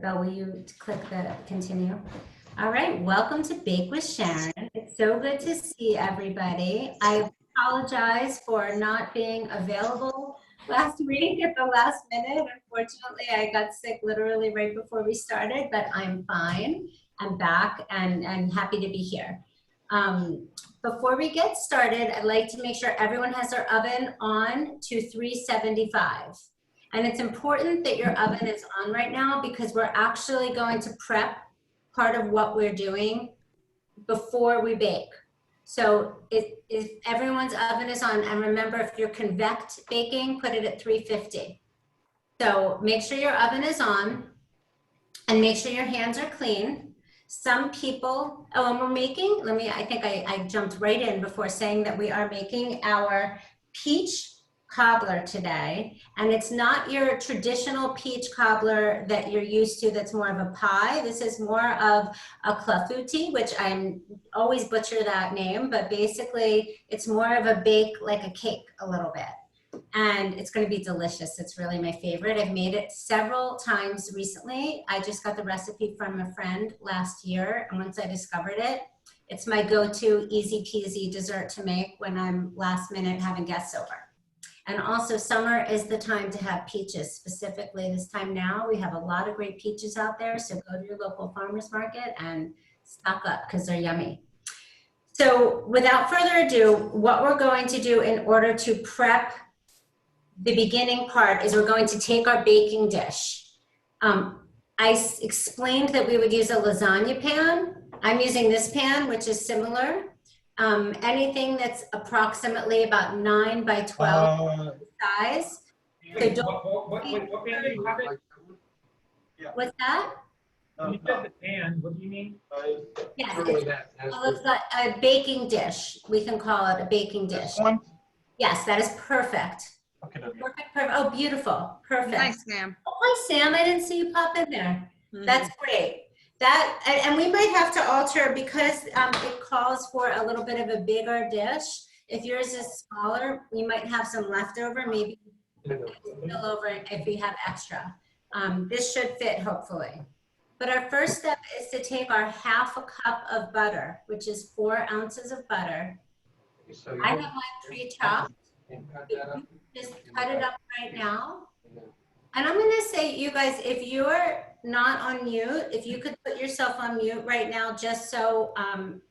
Belle, will you click the continue? All right, welcome to Bake with Sharon. It's so good to see everybody. I apologize for not being available last week at the last minute. Unfortunately, I got sick literally right before we started, but I'm fine. I'm back and happy to be here. Before we get started, I'd like to make sure everyone has their oven on to 375. And it's important that your oven is on right now because we're actually going to prep part of what we're doing before we bake. So if everyone's oven is on, and remember, if you're convect baking, put it at 350. So make sure your oven is on and make sure your hands are clean. Some people, oh, and we're making, I think I jumped right in before saying that we are making our peach cobbler today, and it's not your traditional peach cobbler that you're used to that's more of a pie. This is more of a clafouti, which I'm always butcher that name, but basically it's more of a bake like a cake a little bit, and it's going to be delicious. It's really my favorite. I've made it several times recently. I just got the recipe from a friend last year, and once I discovered it, it's my go-to easy peasy dessert to make when I'm last minute having guests over. And also summer is the time to have peaches, specifically this time now. We have a lot of great peaches out there, so go to your local farmer's market and stock up because they're yummy. So without further ado, what we're going to do in order to prep the beginning part is we're going to take our baking dish. I explained that we would use a lasagna pan. I'm using this pan, which is similar. Anything that's approximately about 9 by 12 size. So what pan do you have it? What's that? You said the pan, what do you mean? Yes, it's a baking dish. We can call it a baking dish. Yes, that is perfect. Okay. Perfect. Oh, beautiful. Perfect. Nice, Sam. Oh, hi, Sam. I didn't see you pop in there. That's great. And we might have to alter because it calls for a little bit of a bigger dish. If yours is smaller, you might have some leftover, maybe spill over if we have extra. This should fit, hopefully. But our first step is to take our ½ cup of butter, which is 4 ounces of butter. I have mine pre-chopped. Just cut it up right now. And I'm going to say, you guys, if you're not on mute, if you could put yourself on mute right now, just so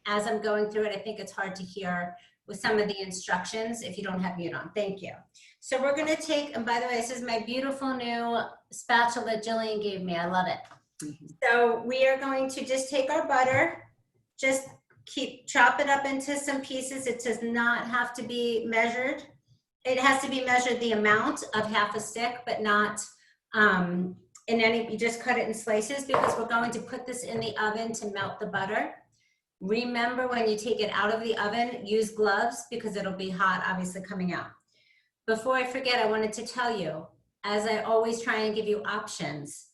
as I'm going through it, I think it's hard to hear with some of the instructions if you don't have mute on. Thank you. So we're going to take, and by the way, this is my beautiful new spatula Jillian gave me. I love it. So we are going to just take our butter, just chop it up into some pieces. It does not have to be measured. It has to be measured the amount of ½ a stick, but not you just cut it in slices because we're going to put this in the oven to melt the butter. Remember, when you take it out of the oven, use gloves because it'll be hot, obviously, coming out. Before I forget, I wanted to tell you, as I always try and give you options,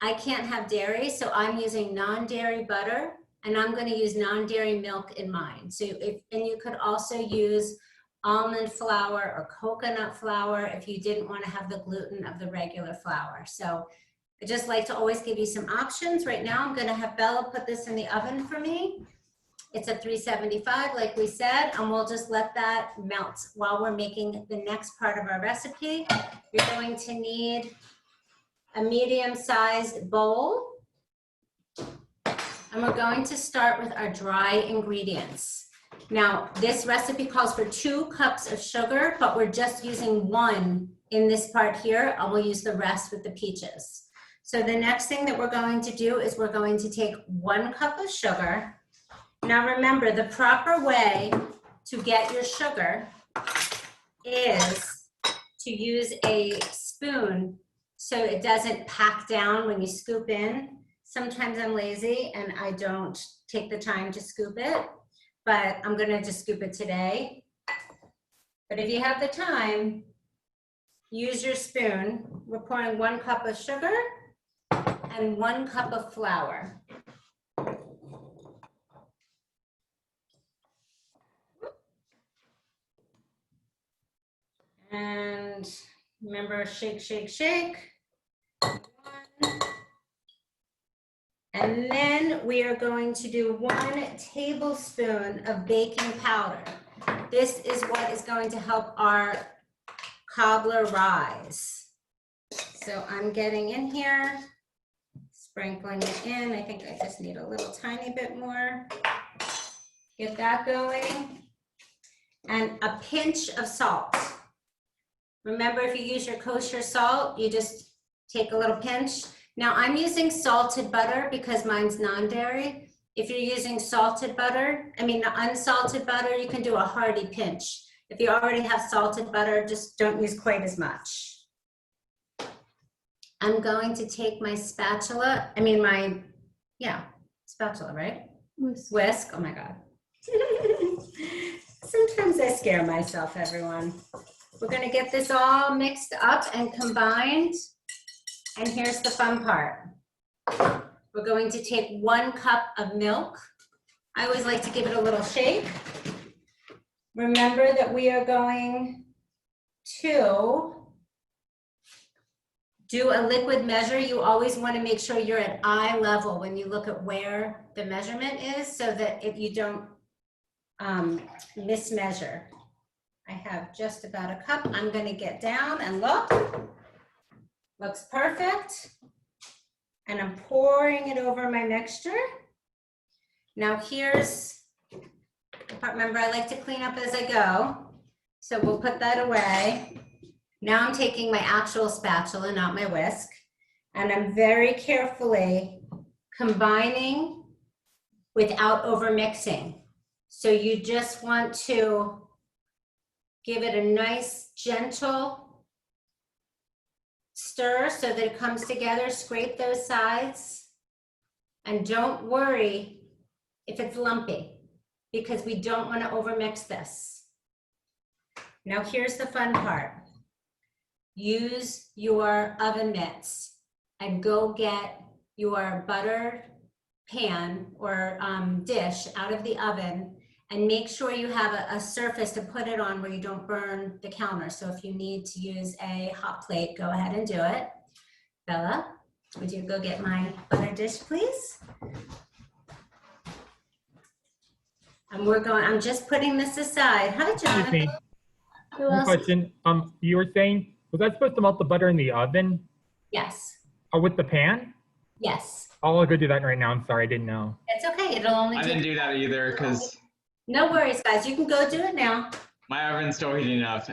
I can't have dairy, so I'm using non-dairy butter, and I'm going to use non-dairy milk in mine. So and you could also use almond flour or coconut flour if you didn't want to have the gluten of the regular flour. So I just like to always give you some options. Right now, I'm going to have Bella put this in the oven for me. It's at 375, like we said, and we'll just let that melt while we're making the next part of our recipe. You're going to need a medium-sized bowl, and we're going to start with our dry ingredients. Now, this recipe calls for 2 cups of sugar, but we're just using 1 in this part here, and we'll use the rest with the peaches. So the next thing that we're going to do is we're going to take 1 cup of sugar. Now remember, the proper way to get your sugar is to use a spoon so it doesn't pack down when you scoop in. Sometimes I'm lazy and I don't take the time to scoop it, but I'm gonna just scoop it today. But if you have the time, use your spoon. We're pouring 1 cup of sugar and 1 cup of flour. And remember, shake, shake, shake. 1, And then we are going to do 1 tablespoon of baking powder. This is what is going to help our cobbler rise. So I'm getting in here, sprinkling it in. I think I just need a little tiny bit more. Get that going. And a pinch of salt. Remember, if you use your kosher salt, you just take a little pinch. Now I'm using salted butter because mine's non-dairy. If you're using salted butter, unsalted butter, you can do a hearty pinch. If you already have salted butter, just don't use quite as much. I'm going to take my spatula, spatula, right? Whisk, oh my God. Sometimes I scare myself, everyone. We're gonna get this all mixed up and combined. And here's the fun part. We're going to take 1 cup of milk. I always like to give it a little shake. Remember that we are going to do a liquid measure. You always want to make sure you're at eye level when you look at where the measurement is so that if you don't mismeasure. I have just about a cup. I'm going to get down and look. Looks perfect. And I'm pouring it over my mixture. Now here's the part. Remember, I like to clean up as I go. So we'll put that away. Now I'm taking my actual spatula, not my whisk. And I'm very carefully combining without overmixing. So you just want to give it a nice, gentle stir so that it comes together. Scrape those sides. And don't worry if it's lumpy, because we don't want to overmix this. Now here's the fun part. Use your oven mitts and go get your butter pan or dish out of the oven and make sure you have a surface to put it on where you don't burn the counter. So if you need to use a hot plate, go ahead and do it. Bella, would you go get my butter dish, please? And I'm just putting this aside. Hi, Jonathan. Who One else? question. You were saying, was I supposed to melt the butter in the oven? Yes. Or with the pan? Yes. I'll go do that right now. I'm sorry, I didn't know. It's okay. It'll only I take. didn't do that either because No worries, guys. You can go do it now. my oven's still heating up.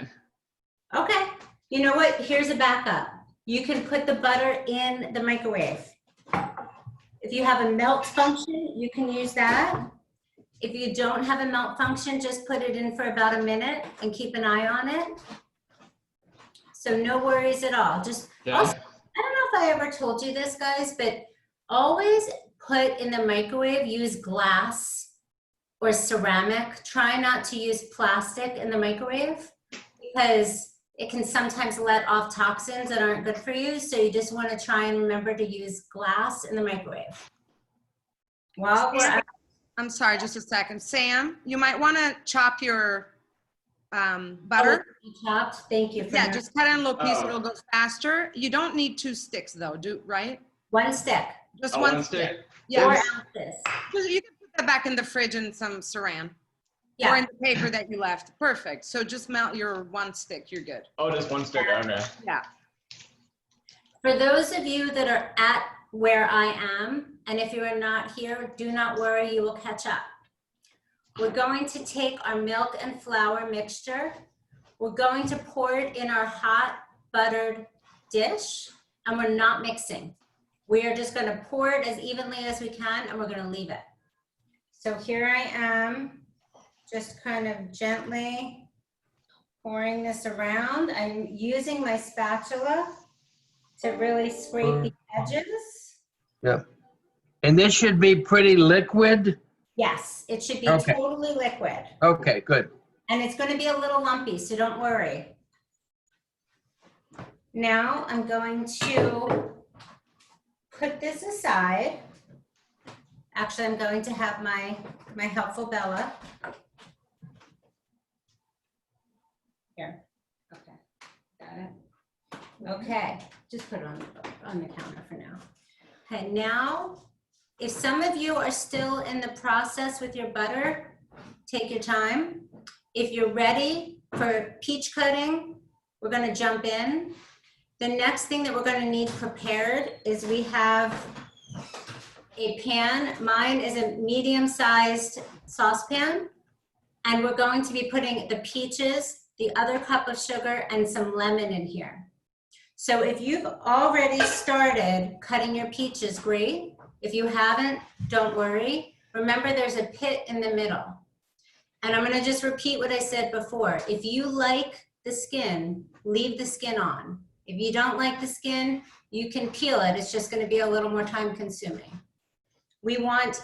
Okay. You know what? Here's a backup. You can put the butter in the microwave. If you have a melt function, you can use that. If you don't have a melt function, just put it in for about a minute and keep an eye on it. So no worries at all. Just also, I don't know if I ever told you this, guys, but always put in the microwave, use glass or ceramic. Try not to use plastic in the microwave because it can sometimes let off toxins that aren't good for you. So you just want to try and remember to use glass in the microwave. While we're I'm sorry, just a second. Sam, you might want to chop your butter. chopped, thank you. Yeah, just cut it in little pieces. It'll go faster. You don't need 2 sticks though, right? 1 stick. Just One one stick. stick. 4 Yeah. ounces. You can put that back in the fridge in some saran. Yeah. Or in the paper that you left. Perfect. So just melt your 1 stick. You're good. Oh, just 1 stick. Okay. Yeah. For those of you that are at where I am, and if you are not here, do not worry, you will catch up. We're going to take our milk and flour mixture. We're going to pour it in our hot buttered dish, and we're not mixing. We are just gonna pour it as evenly as we can, and we're gonna leave it. So here I am, just kind of gently pouring this around. I'm using my spatula to really scrape the edges. Yep. And this should be pretty liquid? Yes, it should be Okay. totally liquid. Okay, good. And it's going to be a little lumpy, so don't worry. Now I'm going to put this aside. Actually, I'm going to have my helpful Bella. Here. Okay. Got it. Okay. Just put it on the counter for now. Okay, now If some of you are still in the process with your butter, take your time. If you're ready for peach coating, we're gonna jump in. The next thing that we're gonna need prepared is we have a pan. Mine is a medium-sized saucepan, and we're going to be putting the peaches, the other cup of sugar, and some lemon in here. So if you've already started cutting your peaches, great. If you haven't, don't worry. Remember, there's a pit in the middle. And I'm gonna just repeat what I said before. If you like the skin, leave the skin on. If you don't like the skin, you can peel it. It's just gonna be a little more time consuming. We want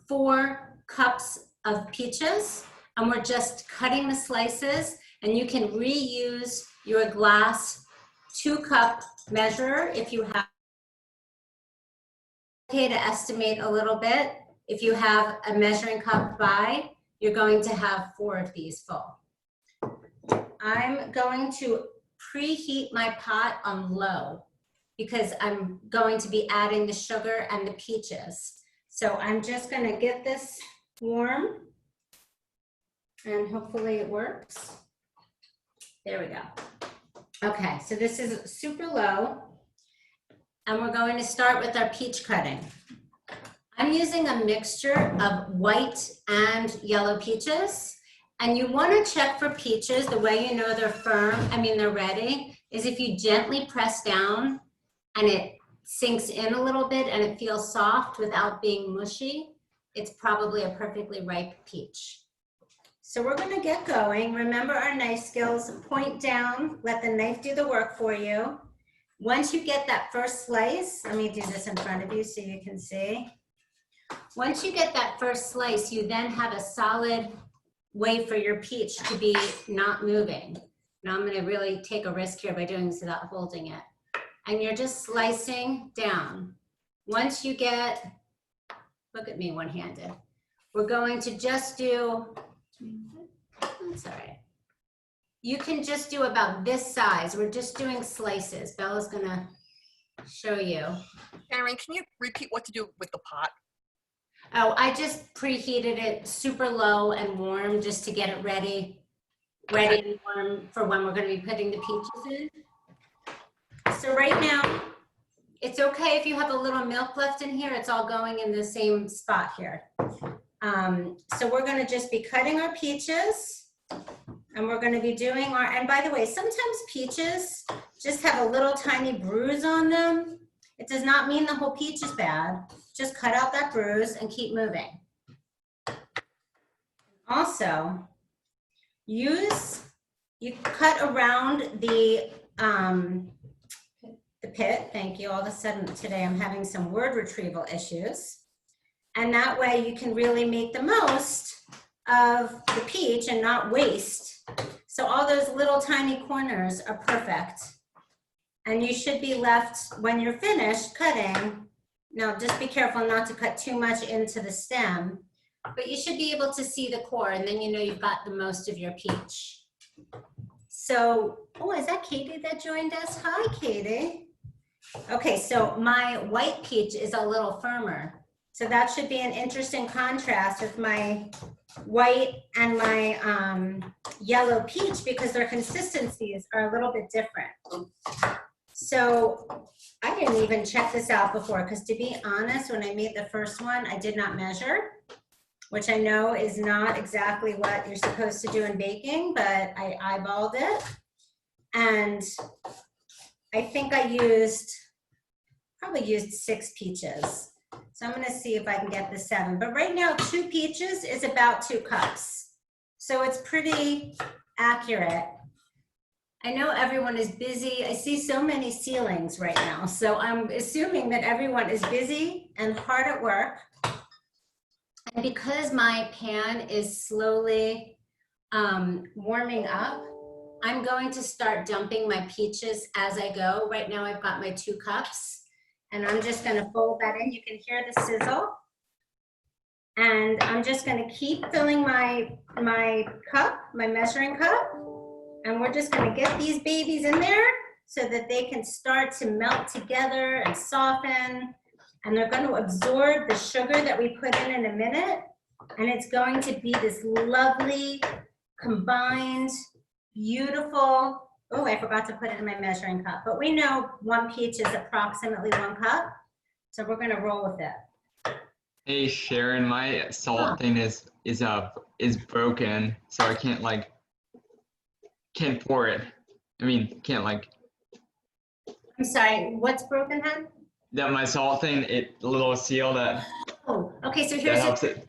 4 cups of peaches, and we're just cutting the slices, and you can reuse your glass 2-cup measure if you have. Okay, to estimate a little bit. If you have a measuring cup by, you're going to have 4 of these full. I'm going to preheat my pot on low because I'm going to be adding the sugar and the peaches. So I'm just gonna get this warm and hopefully it works. There we go. Okay, so this is super low and we're going to start with our peach cutting. I'm using a mixture of white and yellow peaches, and you want to check for peaches. The way you know they're they're ready, is if you gently press down and it sinks in a little bit and it feels soft without being mushy, it's probably a perfectly ripe peach. So we're going to get going. Remember our knife skills. Point down, let the knife do the work for you. Once you get that first slice, let me do this in front of you so you can see. Once you get that first slice, you then have a solid way for your peach to be not moving. Now I'm going to really take a risk here by doing this without holding it. And you're just slicing down. Once you get, look at me one-handed. We're going to just do, that's all right. You can just do about this size. We're just doing slices. Bella's going to show you. Sharon, can you repeat what to do with the pot? Oh, I just preheated it super low and warm just to get it ready and warm for when we're going to be putting the peaches in. So right now, it's okay if you have a little milk left in here. It's all going in the same spot here. So we're going to just be cutting our peaches, and we're going to be doing our, and by the way, sometimes peaches just have a little tiny bruise on them. It does not mean the whole peach is bad. Just cut out that bruise and keep moving. Also, you cut around the pit. Thank you. All of a sudden today I'm having some word retrieval issues. And that way you can really make the most of the peach and not waste. So all those little tiny corners are perfect. And you should be left, when you're finished cutting, now just be careful not to cut too much into the stem, but you should be able to see the core, and then you know you've got the most of your peach. So, oh, is that Katie that joined us? Hi, Katie. Okay, so my white peach is a little firmer. So that should be an interesting contrast with my white and my yellow peach, because their consistencies are a little bit different. So I didn't even check this out before, because to be honest, when I made the first one, I did not measure, which I know is not exactly what you're supposed to do in baking, but I eyeballed it. And I think I probably used 6 peaches. So I'm gonna see if I can get the 7. But right now, 2 peaches is about 2 cups. So it's pretty accurate. I know everyone is busy. I see so many ceilings right now. So I'm assuming that everyone is busy and hard at work. And because my pan is slowly warming up, I'm going to start dumping my peaches as I go. Right now I've got my 2 cups, and I'm just gonna fold that in. You can hear the sizzle. And I'm just gonna keep filling my cup, my measuring cup. And we're just gonna get these babies in there so that they can start to melt together and soften. and they're going to absorb the sugar that we put in a minute, and it's going to be this lovely, combined, beautiful, oh, I forgot to put it in my measuring cup, but we know 1 peach is approximately 1 cup, so we're going to roll with it. Hey Sharon, my salt thing is broken, so I can't pour it. I mean, can't I'm sorry, what's broken, hon? that my salt thing, the little seal that Oh, okay, so that helps it.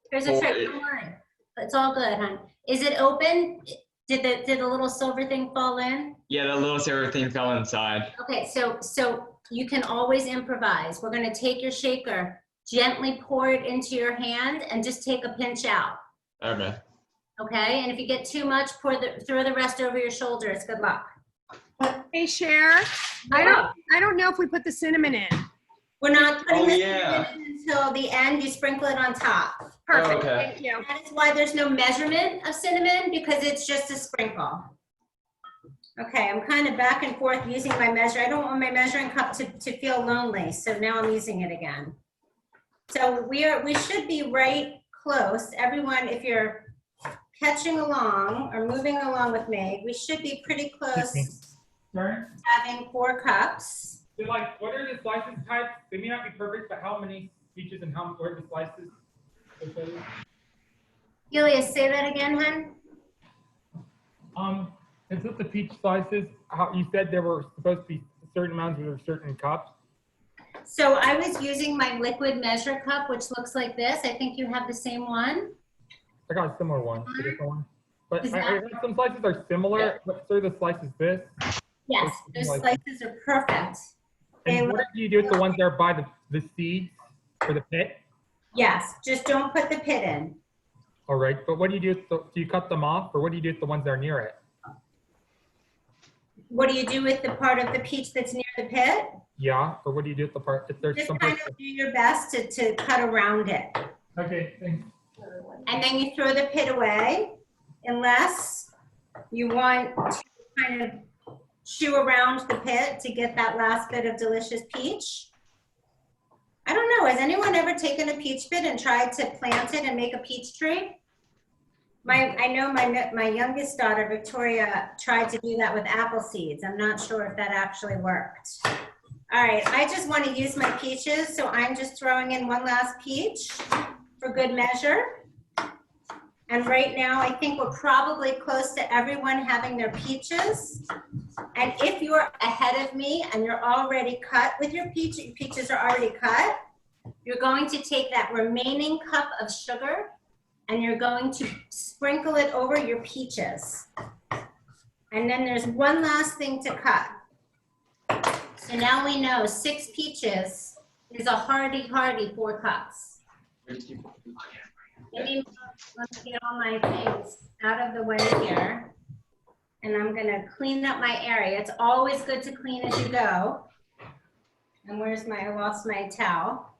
here's a pour trick. it. Don't worry. It's all good, hon. Is it open? Did the little silver thing fall in? Yeah, the little silver thing fell inside. Okay, so you can always improvise. We're gonna take your shaker, gently pour it into your hand, and just take a pinch out. Okay. Okay, and if you get too much, throw the rest over your shoulders. Good luck. Hey, Cher, I don't know if we put the cinnamon in. We're not putting Oh, this yeah. in until the end. You sprinkle it on top. Perfect, okay. thank you. That is why there's no measurement of cinnamon, because it's just a sprinkle. Okay, I'm kind of back and forth using my measure. I don't want my measuring cup to feel lonely, so now I'm using it again. So we should be right close. Everyone, if you're catching along or moving along with me, we should be pretty close Sharon, to having 4 cups. so what are the slices types? They may not be perfect, but how many peaches and what are the slices? Julia, say that again, hun. Is it the peach slices? How you said there were supposed to be certain amounts or certain cups? So I was using my liquid measure cup, which looks like this. I think you have the same one. I got a similar one, a different one. But Is I heard some slices are similar. But so the slice is this. Yes, those slices are perfect. And what do you do with the ones that are by the seeds for the pit? Yes, just don't put the pit in. All right, but what do you do with do you cut them off, or what do you do with the ones that are near it? What do you do with the part of the peach that's near the pit? Yeah, or what do you do with the part if there's Just some kind part? of do your best to cut around it. Okay, thanks. And then you throw the pit away, unless you want to kind of chew around the pit to get that last bit of delicious peach. I don't know, has anyone ever taken a peach pit and tried to plant it and make a peach tree? I know my youngest daughter, Victoria, tried to do that with apple seeds. I'm not sure if that actually worked. All right, I just want to use my peaches, so I'm just throwing in 1 last peach for good measure. And right now, I think we're probably close to everyone having their peaches. And if you're ahead of me and you're already cut with your peaches are already cut, you're going to take that remaining cup of sugar and you're going to sprinkle it over your peaches. And then there's one last thing to cut. So now we know 6 peaches is a hearty 4 cups. Maybe let me get all my things out of the way here. And I'm gonna clean up my area. It's always good to clean as you go. And I lost my towel.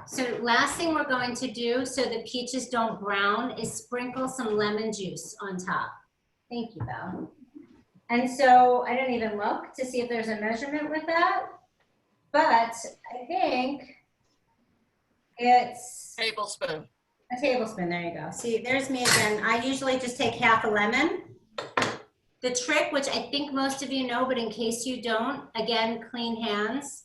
So last thing we're going to do so the peaches don't brown is sprinkle some lemon juice on top. Thank you, Val. And so I didn't even look to see if there's a measurement with that, but I think it's Tablespoon. a tablespoon. There you go. See, there's me again. I usually just take half a lemon. The trick, which I think most of you know, but in case you don't, again, clean hands.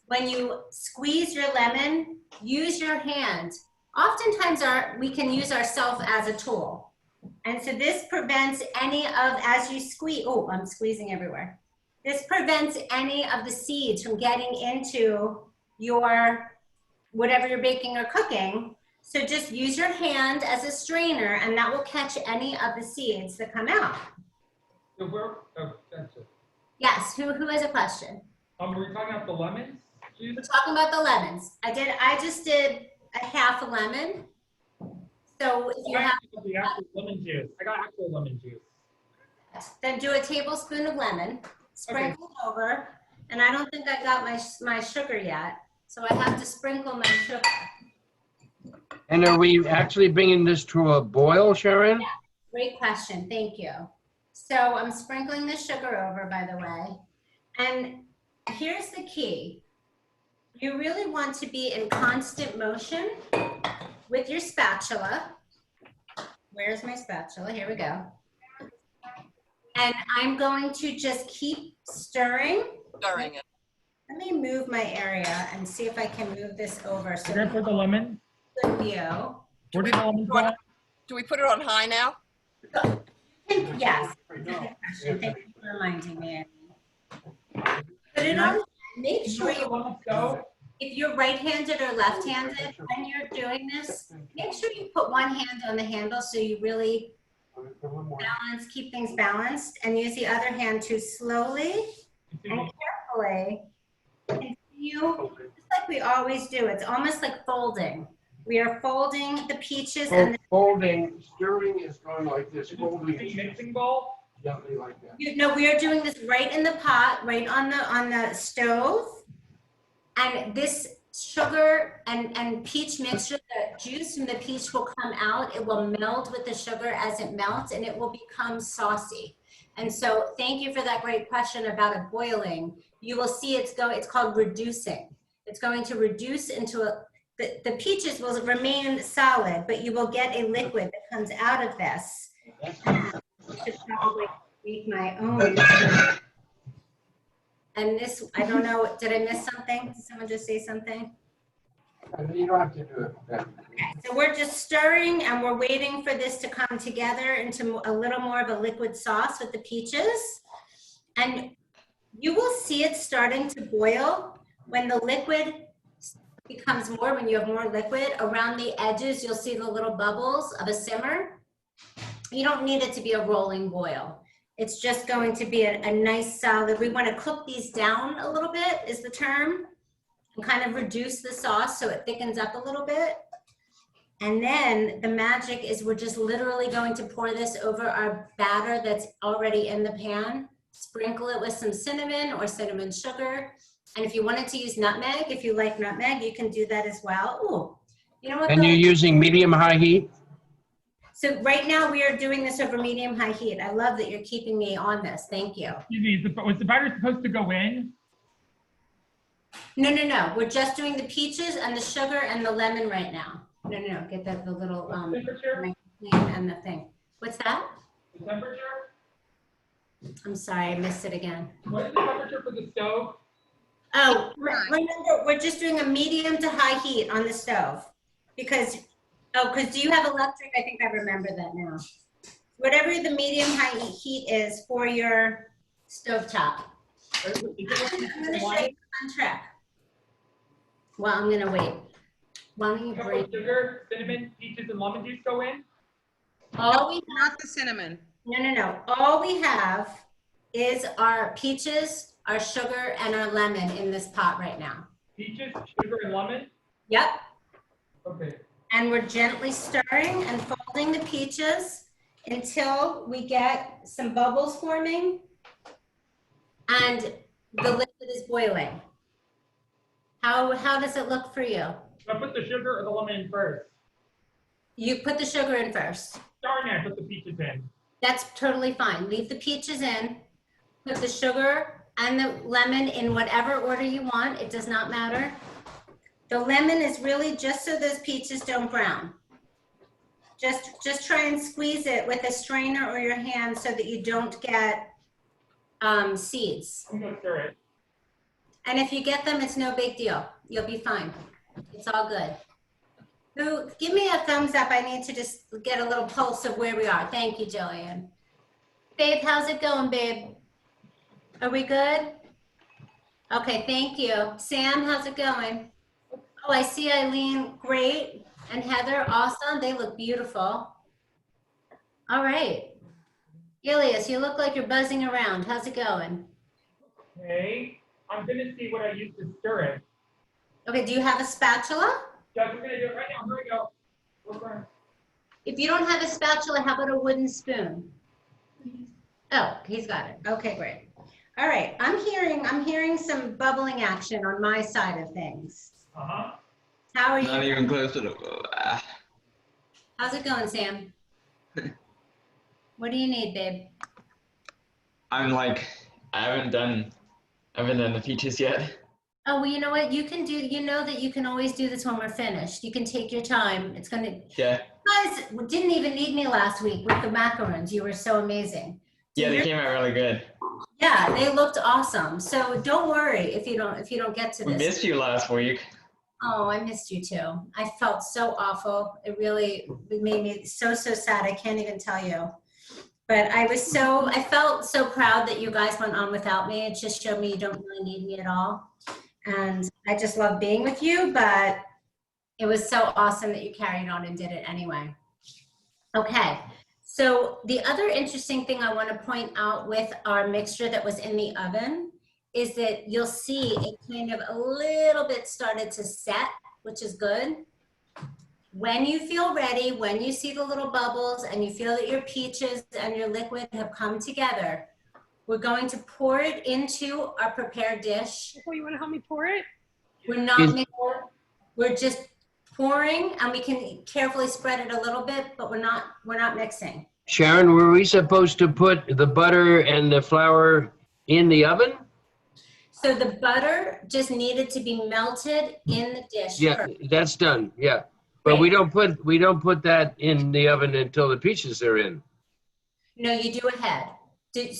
When you squeeze your lemon, use your hand. Oftentimes we can use ourselves as a tool. And so this prevents any of, as you squeeze, oh, I'm squeezing everywhere. This prevents any of the seeds from getting into your, whatever you're baking or cooking. So just use your hand as a strainer and that will catch any of the seeds that come out. So that's it. Yes, who has a question? We're talking about the lemons juice? We're talking about the lemons. I just did a half a lemon. So if you have, The actual lemon juice. I got actual lemon juice. then do a tablespoon of lemon, sprinkle it over, and I don't think I got my sugar yet, so I have to sprinkle my sugar. And are we actually bringing this to a boil, Sharon? Yeah, great question, thank you. So I'm sprinkling the sugar over, by the way, and here's the key. You really want to be in constant motion with your spatula. Where's my spatula? Here we go. And I'm going to just keep stirring. Stirring it. Let me move my area and see if I can move this over so You're gonna put the lemon? good view. Where did the lemon go? Do we put it on high now? Yes. Good question. Thank you for reminding me. Put it on. Make sure you, if you're right-handed or left-handed when you're doing this, make sure you put one hand on the handle so you really balance, keep things balanced, and use the other hand to slowly and carefully continue, just like we always do. It's almost like folding. We are folding the peaches and Folding, stirring is going like this, folding. Mixing bowl? Gently like that. we are doing this right in the pot, right on the stove. And this sugar and peach mixture, the juice from the peach will come out. It will meld with the sugar as it melts, and it will become saucy. And so thank you for that great question about it boiling. You will see it's called reducing. It's going to reduce into the peaches will remain solid, but you will get a liquid that comes out of this. I should probably make my own. And this, I don't know, did I miss something? Did someone just say something? You don't have to do it. Okay, so we're just stirring and we're waiting for this to come together into a little more of a liquid sauce with the peaches. And you will see it starting to boil when the liquid becomes more, when you have more liquid. Around the edges, you'll see the little bubbles of a simmer. You don't need it to be a rolling boil. It's just going to be a nice solid, we want to cook these down a little bit is the term, and kind of reduce the sauce so it thickens up a little bit. And then the magic is we're just literally going to pour this over our batter that's already in the pan, sprinkle it with some cinnamon or cinnamon sugar. And if you wanted to use nutmeg, if you like nutmeg, you can do that as well. Ooh, you know what? And you're using medium-high heat? So right now we are doing this over medium-high heat. I love that you're keeping me on this. Thank you. Excuse me, was the batter supposed to go in? No. We're just doing the peaches and the sugar and the lemon right now. No. Get the little Temperature? and the thing. What's that? The temperature? I'm sorry, I missed it again. What is the temperature for the stove? Oh, remember, we're just doing a medium to high heat on the stove because do you have electric? I think I remember that now. Whatever the medium high heat is for your stovetop. I'm going to show you one trick. Well, I'm going to wait. Why don't you bring Sugar, cinnamon, peaches, and lemon juice go in? all we Not the cinnamon. No. All we have is our peaches, our sugar, and our lemon in this pot right now. Peaches, sugar, and lemon? Yep. Okay. And we're gently stirring and folding the peaches until we get some bubbles forming and the liquid is boiling. How does it look for you? I put the sugar or the lemon in first. You put the sugar in first. Darn it, I put the peaches in. That's totally fine. Leave the peaches in, put the sugar and the lemon in whatever order you want. It does not matter. The lemon is really just so those peaches don't brown. Just try and squeeze it with a strainer or your hand so that you don't get seeds. I'm gonna stir it. And if you get them, it's no big deal. You'll be fine. It's all good. So give me a thumbs up. I need to just get a little pulse of where we are. Thank you, Jillian. Babe, how's it going, babe? Are we good? Okay, thank you. Sam, how's it going? Oh, I see Eileen, great. And Heather, awesome. They look beautiful. All right. Ilias, you look like you're buzzing around. How's it going? Okay. I'm gonna see what I use to stir it. Okay, do you have a spatula? Guys, we're gonna do it right now. Here we go. Okay. If you don't have a spatula, how about a wooden spoon? Oh, he's got it. Okay, great. All right, I'm hearing some bubbling action on my side of things. Uh-huh. How are you? Not even close to the. How's it going, Sam? What do you need, babe? I'm like, I haven't done the peaches yet. Oh, well, you know what? You can do, you know that you can always do this when we're finished. You can take your time. It's gonna, you Yeah. guys didn't even need me last week with the macarons. You were so amazing. Yeah, they came out really good. Yeah, they looked awesome. So don't worry if you don't get to We this. missed you last week. Oh, I missed you too. I felt so awful. It made me so sad. I can't even tell you. But I felt so proud that you guys went on without me. It just showed me you don't really need me at all. And I just love being with you, but it was so awesome that you carried on and did it anyway. Okay. So the other interesting thing I want to point out with our mixture that was in the oven is that you'll see it kind of a little bit started to set, which is good. When you feel ready, when you see the little bubbles and you feel that your peaches and your liquid have come together, we're going to pour it into our prepared dish. Oh, you want to help me pour it? We're not mixing, we're just pouring, and we can carefully spread it a little bit, but we're not mixing. Sharon, were we supposed to put the butter and the flour in the oven? So the butter just needed to be melted in the dish Yeah, first. that's done, yeah. But we don't put that in the oven until the peaches are in. No, you do ahead. Did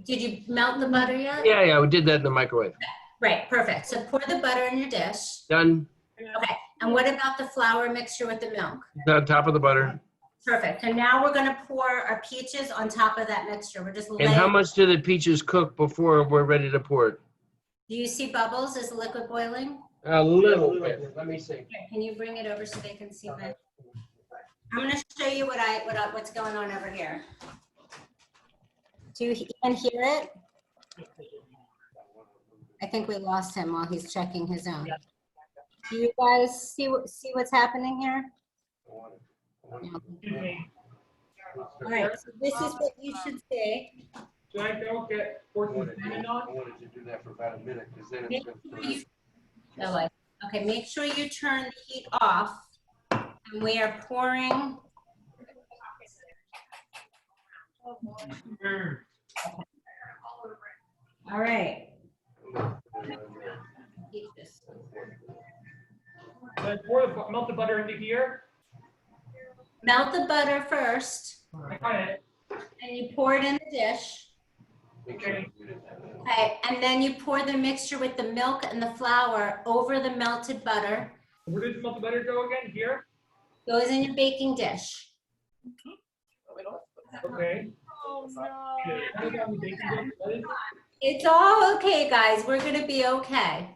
you melt the butter yet? Yeah, we did that in the microwave. Right, perfect. So pour the butter in your dish. Done. Okay, and what about the flour mixture with the milk? On top of the butter. Perfect. So now we're gonna pour our peaches on top of that mixture. We're just And how much do the peaches cook before we're ready to pour it? Do you see bubbles? Is the liquid boiling? A little bit. Let me see. Okay, can you bring it over so they can see my? I'm gonna show you what's going on over here. Do you even hear it? I think we lost him while he's checking his own. Do you guys see what's happening here? No. All right, so this is what you should see. Should I go get portions of cinnamon on? wanted to do that for about a minute because then Make sure you- Okay, make sure you turn the heat off, and we are pouring. All right. Should I melt the butter into here? Melt the butter first, I got it. and you pour it in the dish. Okay. Okay, and then you pour the mixture with the milk and the flour over the melted butter. Where does the melted butter go again? Here? Goes in your baking dish. Okay. Oh, no. It's all okay, guys. We're gonna be okay.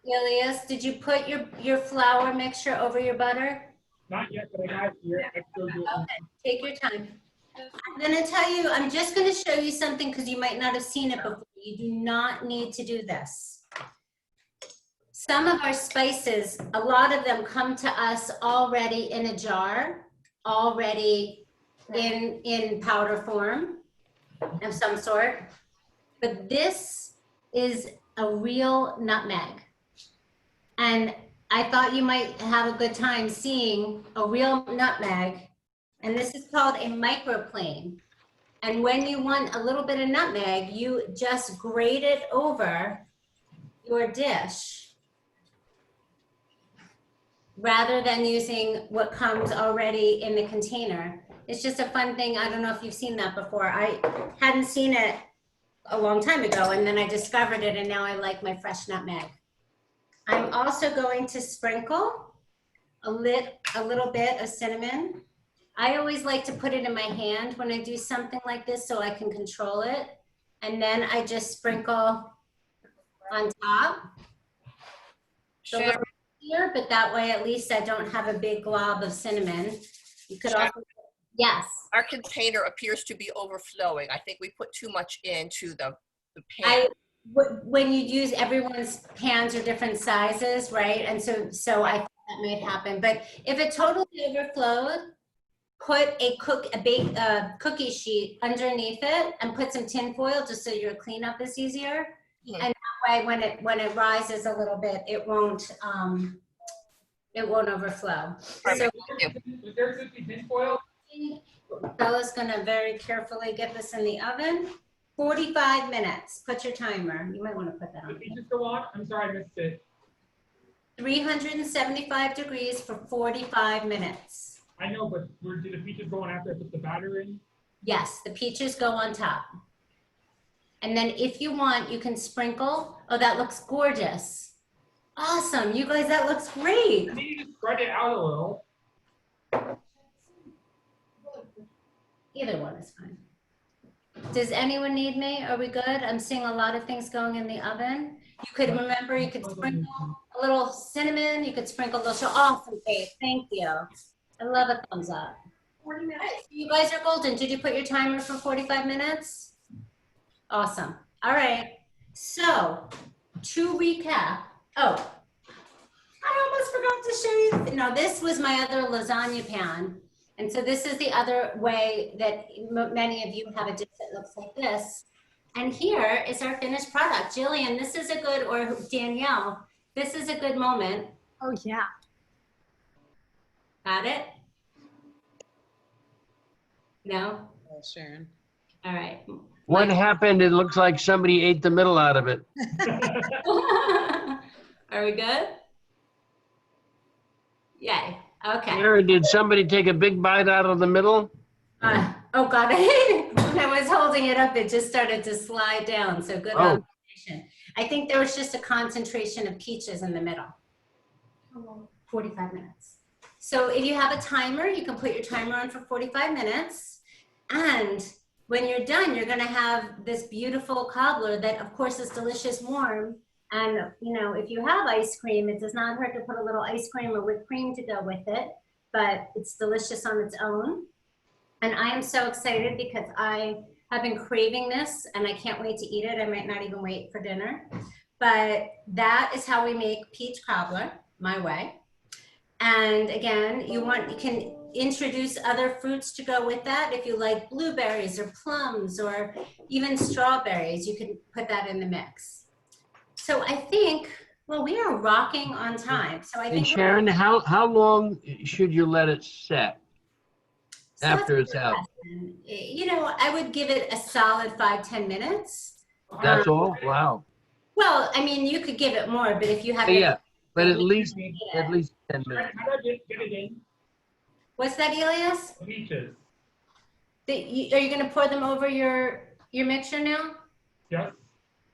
Ilias, did you put your flour mixture over your butter? Not yet, but I got it here. I still do it. Okay, take your time. I'm gonna tell you, I'm just gonna show you something because you might not have seen it before. You do not need to do this. Some of our spices, a lot of them come to us already in a jar, already in powder form of some sort. But this is a real nutmeg. And I thought you might have a good time seeing a real nutmeg. And this is called a microplane. And when you want a little bit of nutmeg, you just grate it over your dish rather than using what comes already in the container. It's just a fun thing. I don't know if you've seen that before. I hadn't seen it a long time ago, and then I discovered it, and now I like my fresh nutmeg. I'm also going to sprinkle a little bit of cinnamon. I always like to put it in my hand when I do something like this so I can control it. And then I just sprinkle on top. So Sharon, here, but that way at least I don't have a big glob of cinnamon. You could also, yes. our container appears to be overflowing. I think we put too much into the pan. When you use, everyone's pans are different sizes, right? And so I thought that might happen. But if it totally overflowed, put a cookie sheet underneath it and put some tin foil just so your cleanup is easier. Mhm. And that way, when it rises a little bit, it won't overflow. Perfect. So Was there cookie tin foil? Bella's gonna very carefully get this in the oven. 45 minutes. Put your timer. You might want to put that The on. peaches go on? I'm sorry, I missed it. 375 degrees for 45 minutes. I know, but do the peaches go on after I put the batter in? Yes, the peaches go on top. And then if you want, you can sprinkle. Oh, that looks gorgeous. Awesome. You guys, that looks great. I need you to spread it out a little. Either one is fine. Does anyone need me? Are we good? I'm seeing a lot of things going in the oven. You could remember, you could sprinkle a little cinnamon. You could sprinkle a little, awesome, Faith. Thank you. I love a thumbs up. 40 minutes. All right, you guys are golden. Did you put your timer for 45 minutes? Awesome. All right. So to recap, oh, I almost forgot to show you. No, this was my other lasagna pan. And so this is the other way that many of you have a dish that looks like this. And here is our finished product. Jillian, this is a good, or Danielle, this is a good moment. Oh, yeah. Got it? No? Oh, Sharon. All right. What happened? It looks like somebody ate the middle out of it. Are we good? Yay. Okay. Sharon, did somebody take a big bite out of the middle? Oh God, when I was holding it up, it just started to slide down. So good observation. I think there was just a concentration of peaches in the middle. 45 minutes. So if you have a timer, you can put your timer on for 45 minutes. And when you're done, you're gonna have this beautiful cobbler that of course is delicious warm. And you know, if you have ice cream, it does not hurt to put a little ice cream or whipped cream to go with it, but it's delicious on its own. And I am so excited because I have been craving this and I can't wait to eat it. I might not even wait for dinner, but that is how we make peach cobbler, my way. And again, you can introduce other fruits to go with that. If you like blueberries or plums or even strawberries, you can put that in the mix. So I think, well, we are rocking on time. So I think And Sharon, how long should you let it set after it's out? You know, I would give it a solid 5-10 minutes. That's all? Wow. Well, I mean, you could give it more, but if you have Yeah, but at least 10 minutes. How do I get it in? What's that, Elias? Peaches. Are you going to pour them over your mixture now? Yes?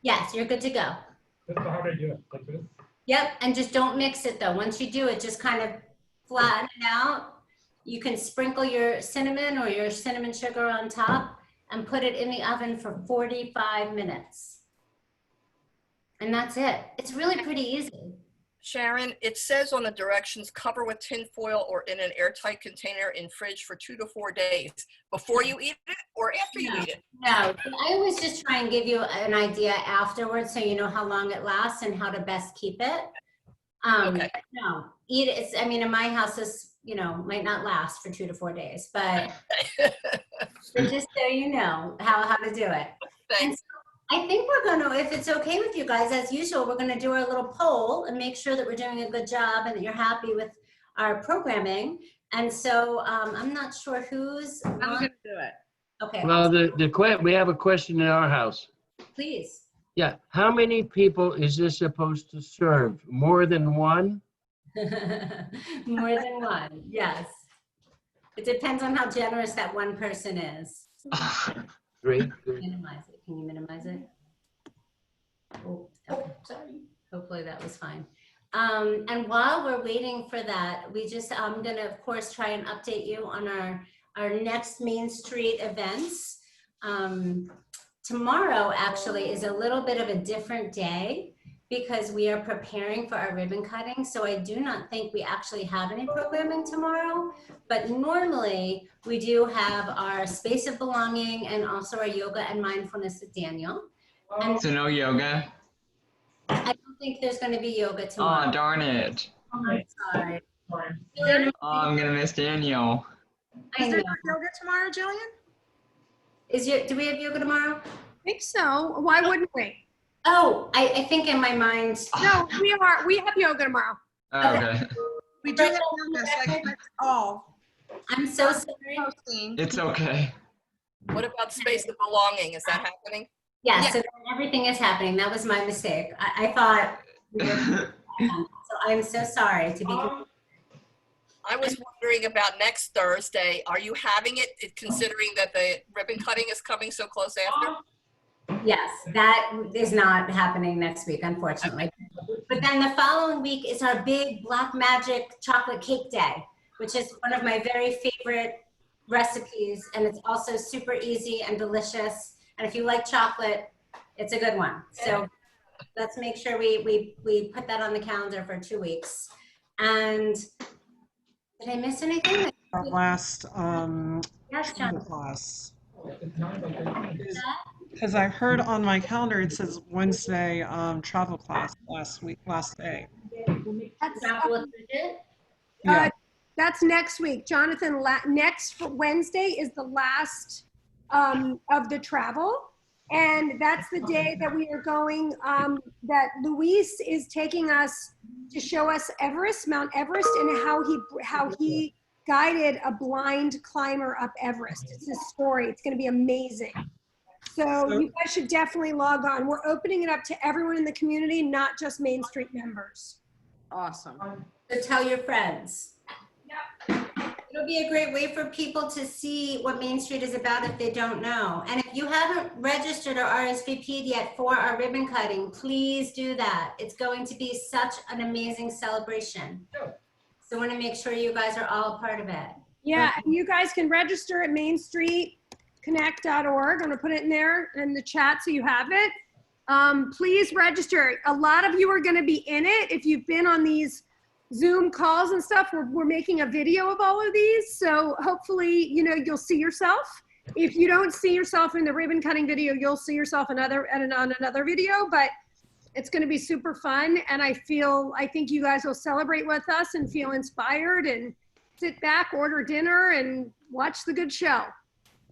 Yes, you're good to go. That's how I do it. Like this? Yep, and just don't mix it though. Once you do it, just kind of flatten it out. You can sprinkle your cinnamon or your cinnamon sugar on top and put it in the oven for 45 minutes. And that's it. It's really pretty easy. Sharon, it says on the directions, cover with tin foil or in an airtight container in fridge for 2 to 4 days. Before you eat it or after you eat it? No, I always just try and give you an idea afterwards so you know how long it lasts and how to best keep it. Okay. No, eat it. I mean, in my house, this, you know, might not last for 2 to 4 days, but just so you know how to do it. Thanks. I think we're going to, if it's okay with you guys, as usual, we're going to do our little poll and make sure that we're doing a good job and that you're happy with our programming. And so I'm not sure who's I'm on. gonna do it. Okay, Well, we have a question in our house. please. Yeah, how many people is this supposed to serve? More than one? More than one, yes. It depends on how generous that one person is. Three? Minimize it. Can you minimize it? Oh, okay. Sorry. Hopefully that was fine. And while we're waiting for that, I'm gonna of course try and update you on our next Main Street events. Tomorrow actually is a little bit of a different day because we are preparing for our ribbon cutting. So I do not think we actually have any programming tomorrow, but normally we do have our space of belonging and also our yoga and mindfulness with Daniel. And So no yoga? I don't think there's going to be yoga tomorrow. Oh, darn it. I'm sorry. Sorry. Oh, I'm gonna miss Daniel. I Is there know. not yoga tomorrow, Jillian? Do we have yoga tomorrow? I think so. Why wouldn't we? Oh, I think in my mind. No, we have yoga tomorrow. Oh, okay. We do have yoga, so I think that's all. I'm so sorry. Posting. It's okay. What about space of belonging? Is that happening? Yes, Yeah. so everything is happening. That was my mistake. I thought, we were- so I'm so sorry to be. I was wondering about next Thursday. Are you having it, considering that the ribbon cutting is coming so close after? Yes, that is not happening next week, unfortunately. But then the following week is our big Black Magic Chocolate Cake Day, which is one of my very favorite recipes. And it's also super easy and delicious. And if you like chocolate, it's a good one. So let's make sure we put that on the calendar for 2 weeks. And did I miss anything? Our last Yes, travel John. class. Because I heard on my calendar it says Wednesday travel class last day. Travel with Bridget? Yeah. That's next week. Jonathan, next Wednesday is the last of the travel. And that's the day that we are going, that Luis is taking us to show us Everest, Mount Everest, and how he guided a blind climber up Everest. It's his story. It's going to be amazing. So you guys should definitely log on. We're opening it up to everyone in the community, not just Main Street members. Awesome. So tell your friends. It'll be a great way for people to see what Main Street is about if they don't know. And if you haven't registered or RSVP'd yet for our ribbon cutting, please do that. It's going to be such an amazing celebration. So I want to make sure you guys are all a part of it. Yeah, and you guys can register at mainstreetconnect.org. I'm going to put it in there in the chat so you have it. Please register. A lot of you are going to be in it. If you've been on these Zoom calls and stuff, we're making a video of all of these. So hopefully, you'll see yourself. If you don't see yourself in the ribbon cutting video, you'll see yourself on another video, but it's going to be super fun. And I think you guys will celebrate with us and feel inspired and sit back, order dinner, and watch the good show.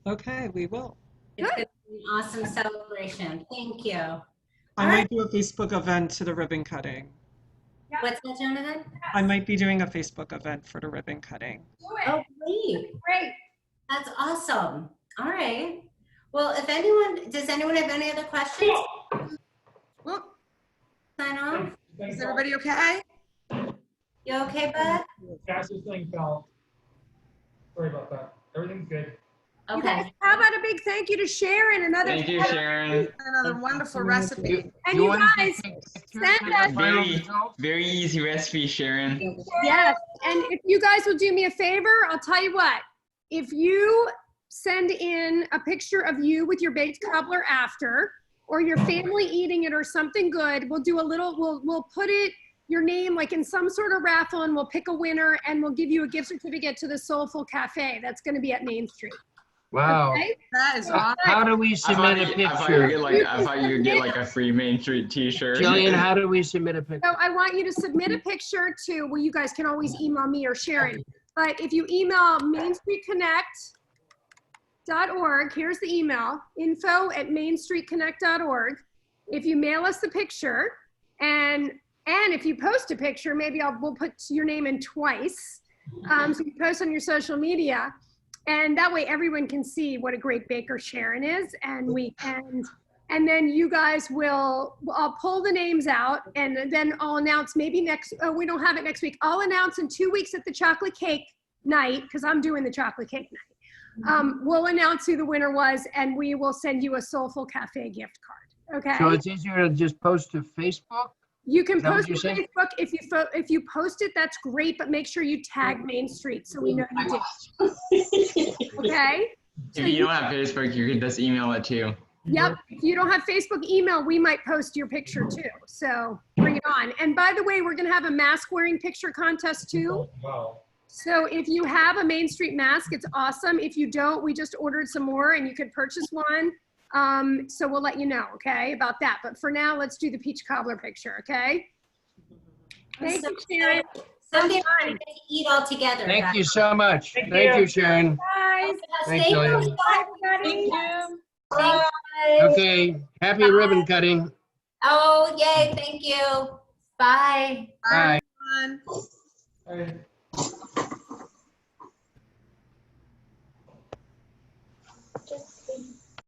Okay, we will. It's going to be an awesome celebration. Thank you. I might do a Facebook event to the ribbon cutting. What's that, Jonathan? I might be doing a Facebook event for the ribbon cutting. Oh, great. Great. That's awesome. All right. Well, does anyone have any other questions? Well, Sign off. is everybody okay? You okay, bud? Fastest thing fell. Sorry about that. Everything's good. You guys, Okay. how about a big thank you to Sharon, Thank you, Sharon. Another wonderful recipe. And you want to guys, take pictures send of the us- final Very, results? very easy recipe, Sharon. yes, and if you guys will do me a favor, I'll tell you what. If you send in a picture of you with your baked cobbler after, or your family eating it or something good, we'll do we'll put your name like in some sort of raffle, and we'll pick a winner, and we'll give you a gift certificate to the Soulful Cafe. That's going to be at Main Street. Wow. Okay? That is awesome. How do we submit a I thought you picture? would get like a free Main Street t-shirt. Jillian, how do we submit a picture? So I want you to submit a picture to, well, you guys can always email me or Sharon, but if you email mainstreetconnect.org, here's the email, info@mainstreetconnect.org. If you mail us the picture, and if you post a picture, maybe we'll put your name in twice. So you post on your social media, and that way everyone can see what a great baker Sharon is, and then you guys I'll pull the names out, and then I'll announce we don't have it next week. I'll announce in 2 weeks at the chocolate cake night, because I'm doing the chocolate cake night. We'll announce who the winner was, and we will send you a Soulful Cafe gift card. Okay. So it's easier to just post to Facebook? You can Is that what post you're to saying? Facebook. If you post it, that's great, but make sure you tag Main Street so we know you did. Okay. If you don't have Facebook, you can just email it too. Yep. If you don't have Facebook email, we might post your picture too. So bring it on. And by the way, we're going to have a mask wearing picture contest too. Wow. So if you have a Main Street mask, it's awesome. If you don't, we just ordered some more and you could purchase one. So we'll let you know, okay, about that. But for now, let's do the peach cobbler picture, okay? Thank you, Sharon. Someday we're going to eat all together. Thank you so much. Thank Thank you. you, Sharon. Guys, Thanks, Stay Jillian. close. bye, everybody. Thanks, guys. Okay, happy ribbon cutting. Oh, yay. Thank you. Bye. Bye. Everyone. All right.